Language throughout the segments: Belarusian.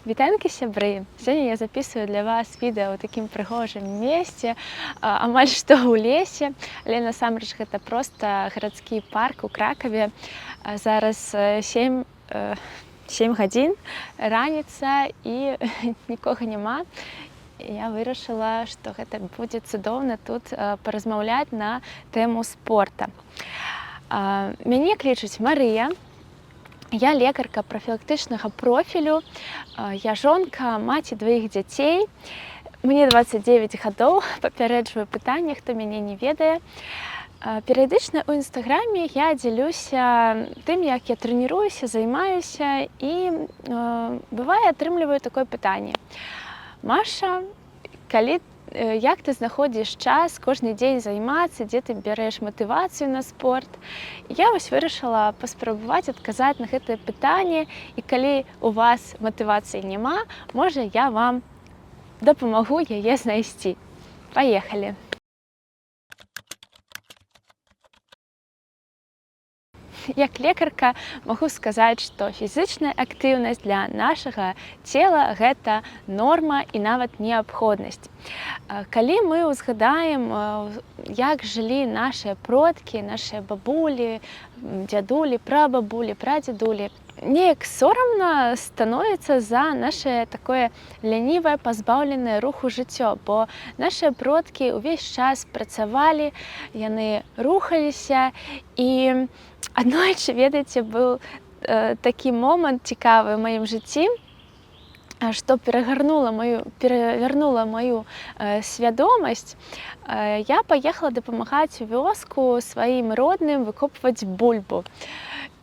Вітанкі, сябры! Сёння я записываю для вас відэа ў такім прыгожым месцы, амаль што ў лесе, але насамрэч гэта проста гарадскі парк у Кракаве. Зараз 7 гадзін, раніца і нікога няма. Я вырашыла, што гэта будзе цудоўна тут паразмаўляць на тэму спорта. Мяне клічуць Марыя. Я лекарка профілактычнага профілю, я жонка, маці дваіх дзяцей. Мне 29 гадоў, папярэджваю пытанне, хто мяне не ведае. Перыядычна ў інстаграме я дзелюся тым, як я трэніруюся, займаюся і бывае атрымліваю такое пытанне. Маша, як ты знаходзіш час кожны дзень займацца, дзе ты бярэш матывацыю на спорт? Я вось вырашыла паспрабаваць адказаць на гэтае пытанне, і калі у вас матывацыі няма, можа я вам дапамагу яе знайсці. Паехалі! Як лекарка магу сказаць, што фізічная актыўнасць для нашага цела гэта норма і нават неабходнасць. Калі мы ўзгадаем, як жылі нашыя продкі, нашыя бабулі, дзядулі, прабабулі, прадзедулі, неяк сорамна становіцца за наше такое лянівае, пазбаўленае руху жыццё, бо нашыя продкі ўвесь час працавалі, яны рухаліся, і аднойчы, ведаеце, быў такі момант цікавы ў маім жыцці, што перавярнула маю свядомасць. Я паехала дапамагаць у вёску сваім родным выкопваць бульбу.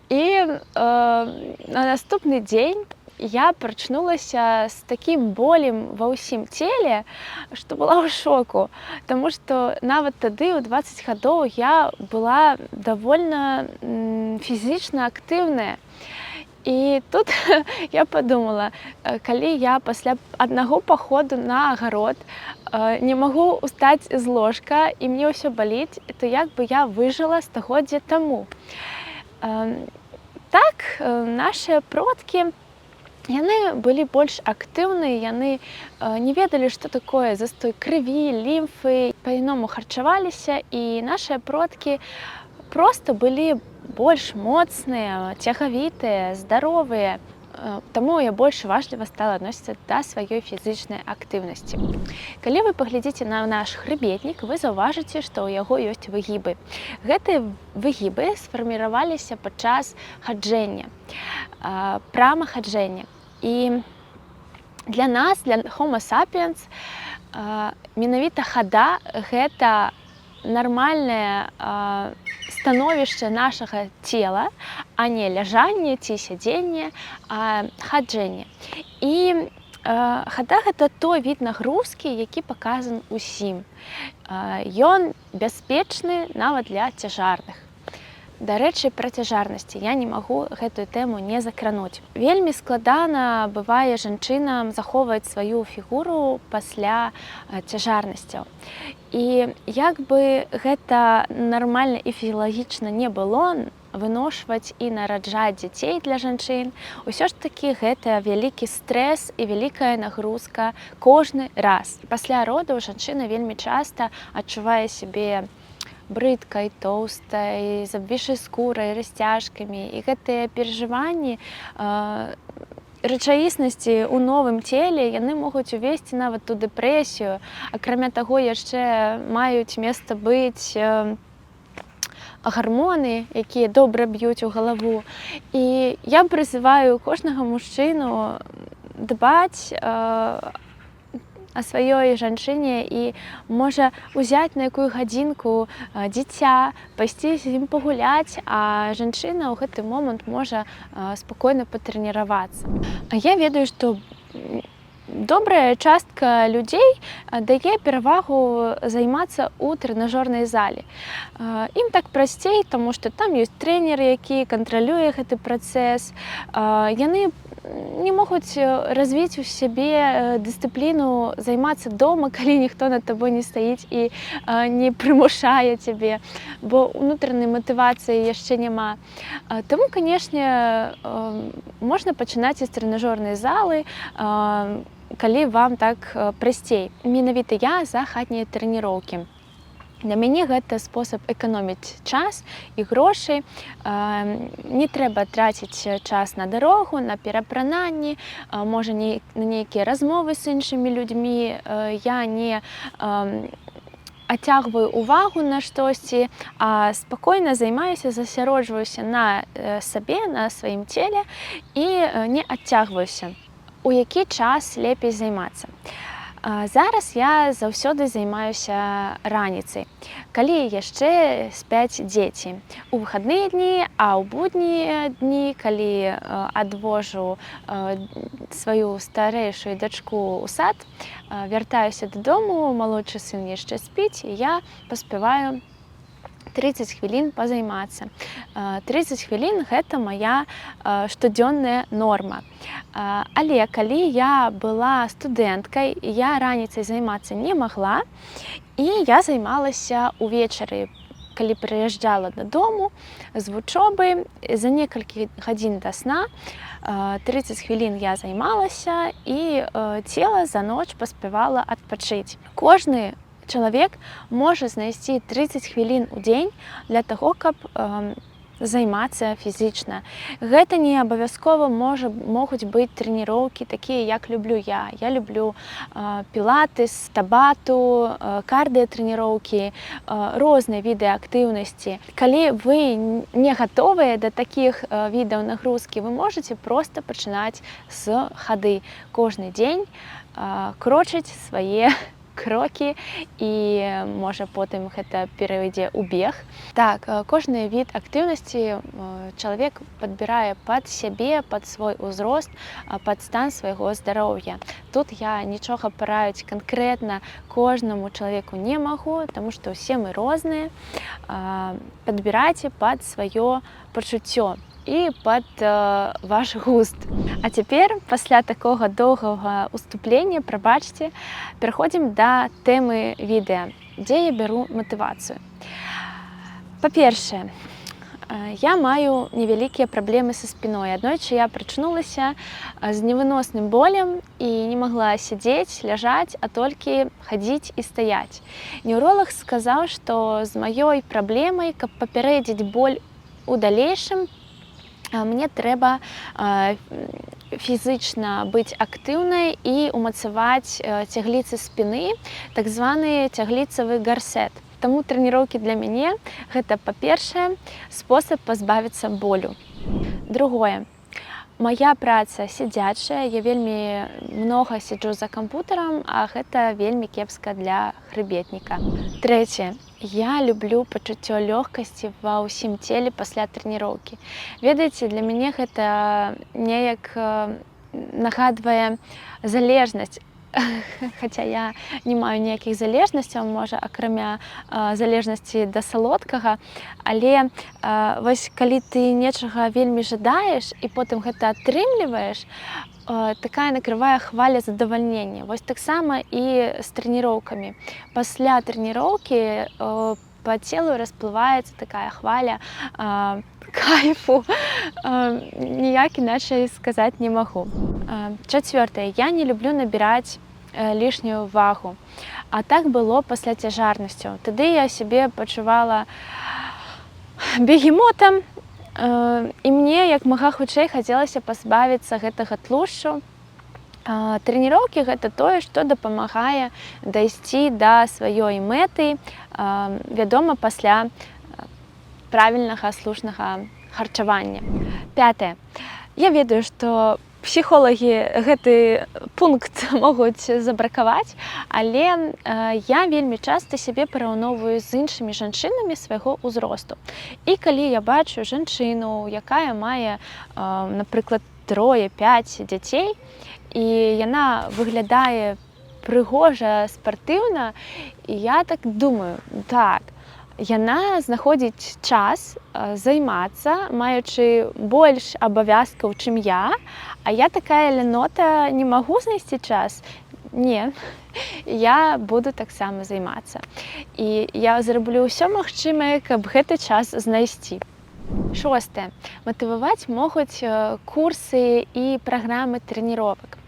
І на наступны дзень я прачнулася з такім болем ва ўсім целе, што была ў шоку, таму што нават тады, у 20 гадоў, я была давольна фізічна актыўная. І тут я падумала, калі я пасля аднаго паходу на агарод не магу ўстаць з ложка і мне ўсё баліць, то як бы я выжыла стагоддзя таму. Так, нашыя продкі, яны былі больш актыўныя, яны не ведалі, што такое застой крыві, лімфы, па-іному харчаваліся, і нашыя продкі проста былі больш моцныя, цягавітыя, здаровыя. Таму я больш уважліва стала адносіцца да сваёй фізічнай актыўнасці. Калі вы паглядзіце на наш хрыбетнік, вы заўважыце, што ў яго ёсць выгібы. Гэтыя выгібы сфарміраваліся падчас хаджэння, прамахаджэння. І для нас, для Homo sapiens, менавіта хада – гэта нармальнае становішча нашага цела, а не ляжанне ці сядзенне, а хаджэнне. І хада – гэта той від нагрузкі, які паказан усім. Ён бяспечны нават для цяжарных. Дарэчы, пра цяжарнасці я не магу гэтую тэму не закрануць. Вельмі складана бывае жанчынам захоўваць сваю фігуру пасля цяжарнасцяў. І як бы гэта нармальна і фізіялагічна не было, выношваць і нараджаць дзяцей для жанчын, усё ж такі гэта вялікі стрэс і вялікая нагрузка кожны раз. Пасля родаў жанчына вельмі часта адчувае сябе брыдкай, тоўстай, з абвісшай скурай, расцяжкамі. І гэтыя перажыванні рэчаіснасці ў новым целе, яны могуць увесці нават у дэпрэсію. Акрамя таго, яшчэ маюць месца быць гармоны, якія добра б'юць у галаву. І я прызываю кожнага мужчыну дбаць о сваёй жанчыне і можа узяць на якую гадзінку дзіця, пайсці з ім пагуляць, а жанчына ў гэты момант можа спакойна патрэніравацца. Я ведаю, што добрая частка людзей дае перавагу займацца ў трэнажорнай зале. Ім так прасцей, таму што там ёсць трэнер, які кантралюе гэты працэс. Яны не могуць развіць у сябе дысцыпліну займацца дома, калі ніхто над табой не стаіць і не прымушае цябе, бо ўнутранай матывацыі яшчэ няма. Таму, канешне, можна пачынаць з трэнажорнай залы, калі вам так прасцей. Менавіта я за хатнія трэніроўкі. Для мяне гэта спосаб эканоміць час і грошы. Не трэба траціць час на дарогу, на перапрананні, можа на нейкія размовы з іншымі людзьмі. Я не адцягваю увагу на штосьці, а спакойна займаюся, засяроджваюся на сабе, на сваім целе і не адцягваюся. У які час лепей займацца? Зараз я заўсёды займаюся раніцай, калі яшчэ спяць дзеці. У выхадныя дні, а ў буднія дні, калі адвожу сваю старэйшую дачку ў сад, вяртаюся дадому, малодшы сын яшчэ спіць, і я паспяваю 30 хвілін пазаймацца. 30 хвілін гэта моя штодзённая норма. Але калі я была студэнткай, я раніцай займацца не магла, і я займалася ўвечары, калі прыязджала дадому з вучобы, за некалькі гадзін да сна 30 хвілін я займалася, і цела за ноч паспявала адпачыць. Кожны чалавек можа знайсці 30 хвілін у дзень для таго, каб займацца фізічна. Гэта не абавязкова могуць быць трэніроўкі такія, як люблю я. Я люблю пілатэс, табату, кардыятрэніроўкі, розныя віды актыўнасці. Калі вы не гатовыя да такіх відаў нагрузкі, вы можаце проста пачынаць з хады. Кожны дзень крочыць свае крокі, і можа потым гэта перайдзе ў бег. Так, кожны від актыўнасці чалавек падбірае пад сябе, пад свой узрост, пад стан свайго здароўя. Тут я нічога параіць канкрэтна кожнаму чалавеку не магу, таму што ўсе мы розныя. Падбірайце пад сваё пачуццё і пад ваш густ. А цяпер, пасля такога доўгага уступлення, прабачце, пераходзім да тэмы відэа, дзе я бяру матывацыю. Па-першае, я маю невялікія праблемы са спіной. Аднойчы я прачнулася з невыносным болем і не магла сядзець, ляжаць, а толькі хадзіць і стаяць. Неўролаг сказаў, што з маёй праблемай, каб папярэдзіць боль у далейшым, мне трэба фізычна быць актыўнай і умацаваць цягліцы спіны, так званы цягліцавы гарсет. Таму трэніроўкі для мяне гэта, па-першае, спосаб пазбавіцца болю. Другое. Моя праца сядзячая, я вельмі многа сяджу за кампутарам, а гэта вельмі кепска для хрыбетніка. Трэцяе. Я люблю пачуццё лёгкасці ва ўсім целе пасля трэніроўкі. Ведаеце, для мяне гэта неяк нагадвае залежнасць. Хаця я не маю ніякіх залежнасцяў, можа, акрамя залежнасці да салодкага, але вось калі ты нечага вельмі жадаеш і потым гэта атрымліваеш, такая накрывае хваля задавальнення. Вось таксама і з трэніроўкамі. Пасля трэніроўкі па целу расплываецца такая хваля кайфу, ніяк іначай сказаць не магу. Чацвёртае. Я не люблю набіраць лішнюю вагу. А так было пасля цяжарнасцяў. Тады я сябе пачувала бегемотам, і мне як мага хутчэй хацелася пазбавіцца гэтага тлушчу. Трэніроўкі гэта тое, што дапамагае дайсці да сваёй мэты, вядома, пасля правільнага слушнага харчавання. Пятае. Я ведаю, што псіхолагі гэты пункт могуць забракаваць, але я вельмі часта сябе параўноўваю з іншымі жанчынамі свайго ўзросту. І калі я бачу жанчыну, якая мае, напрыклад, 3-5 дзяцей, і яна выглядае прыгожа, спартыўна, і я так думаю, так, яна знаходзіць час займацца, маючы больш абавязкаў, чым я, а я такая лянота не магу знайсці час. Не, я буду таксама займацца. І я зраблю ўсё магчымае, каб гэты час знайсці. Шостае. Матываваць могуць курсы і праграмы трэніровак.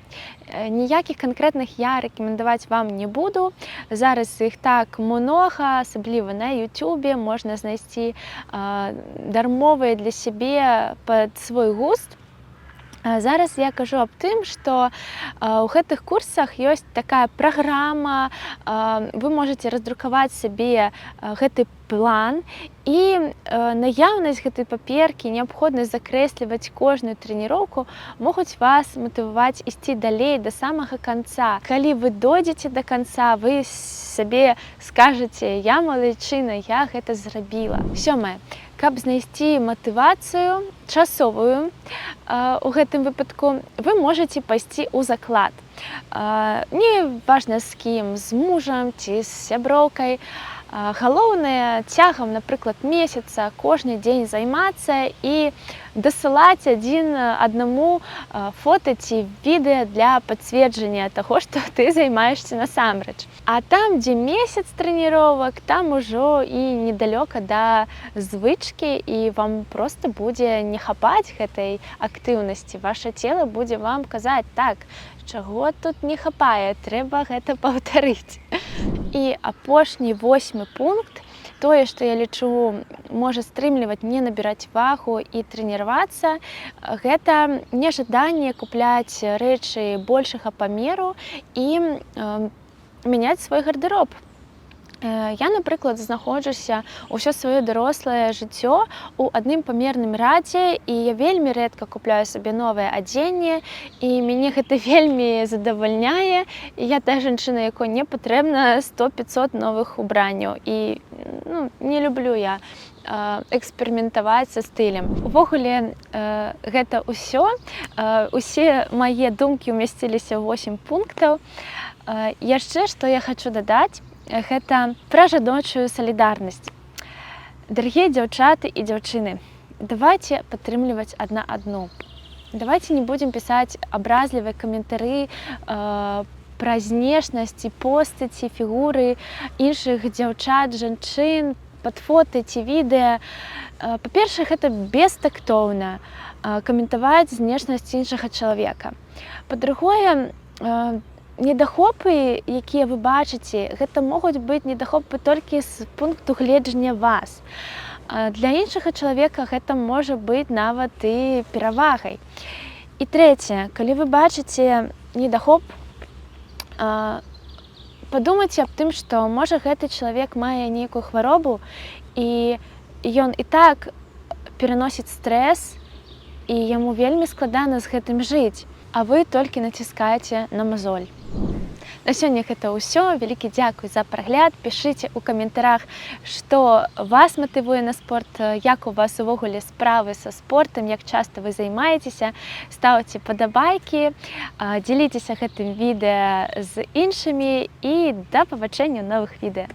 Ніякіх канкрэтных я рэкамендаваць вам не буду. Зараз іх так многа, асабліва на Ютубе, можна знайсці дармовыя для сябе пад свой густ. Зараз я кажу аб тым, што ў гэтых курсах ёсць такая праграма, вы можаце раздрукаваць сабе гэты план, і наяўнасць гэтай паперкі, неабходнасць закрэсліваць кожную трэніроўку могуць вас матываваць ісці далей да самага канца. Калі вы дойдзеце да канца, вы сабе скажаце: я малайчына, я гэта зрабіла. Сёмае. Каб знайсці матывацыю часовую у гэтым выпадку, вы можаце пайсці ў заклад. Не важна з кім, з мужам ці з сяброўкай. Галоўнае цягам, напрыклад, месяца кожны дзень займацца і дасылаць адзін аднаму фота ці відэа для пацверджання таго, што ты займаешся насамрэч. А там, дзе месяц трэніровак, там ужо і недалёка да звычкі, і вам проста будзе не хапаць гэтай актыўнасці. Ваша цела будзе вам казаць: так, чаго тут не хапае, трэба гэта паўтарыць. І апошні 8 пункт, тое, што я лічу, можа стрымліваць не набіраць вагу і трэніравацца, гэта нежаданне купляць рэчы большага памеру і мяняць свой гардэроб. Я, напрыклад, знаходжуся ўсё сваё дарослае жыццё у адным памерным радзе, і я вельмі рэдка купляю сабе новае адзенне, і мяне гэта вельмі задавальняе. І я тая жанчына, якой не патрэбна 100-500 новых убранняў, і не люблю я эксперыментаваць са стылем. Увогуле, гэта ўсё. Усе мае думкі ўмясціліся ў 8 пунктаў. Яшчэ, што я хачу дадаць, гэта пра жаночую салідарнасць. Дарагія дзяўчаты і дзяўчыны, давайце падтрымліваць адна адну. Давайце не будзем пісаць абразлівыя каментары пра знешнасць, постаці, фігуры іншых дзяўчат, жанчын, пад фота ці відэа. Па-першае, гэта бестактоўна каментаваць знешнасць іншага чалавека. Па-другое, недахопы, якія вы бачыце, гэта могуць быць недахопы толькі з пункту гледжання вас. Для іншага чалавека гэта можа быць нават і перавагай. І трэцяе, калі вы бачыце недахоп, падумайце аб тым, што можа гэты чалавек мае нейкую хваробу, і ён і так пераносіць стрэс, і яму вельмі складана з гэтым жыць, а вы толькі націскаеце на мазоль. На сёння гэта ўсё. Вялікі дзякуй за прагляд. Пішыце ў каментарах, што вас матывуе на спорт, як у вас увогуле справы са спортам, як часта вы займаецеся. Стаўце падабайкі, дзяліцеся гэтым відэа з іншымі, і да пабачэння ў новых відэа.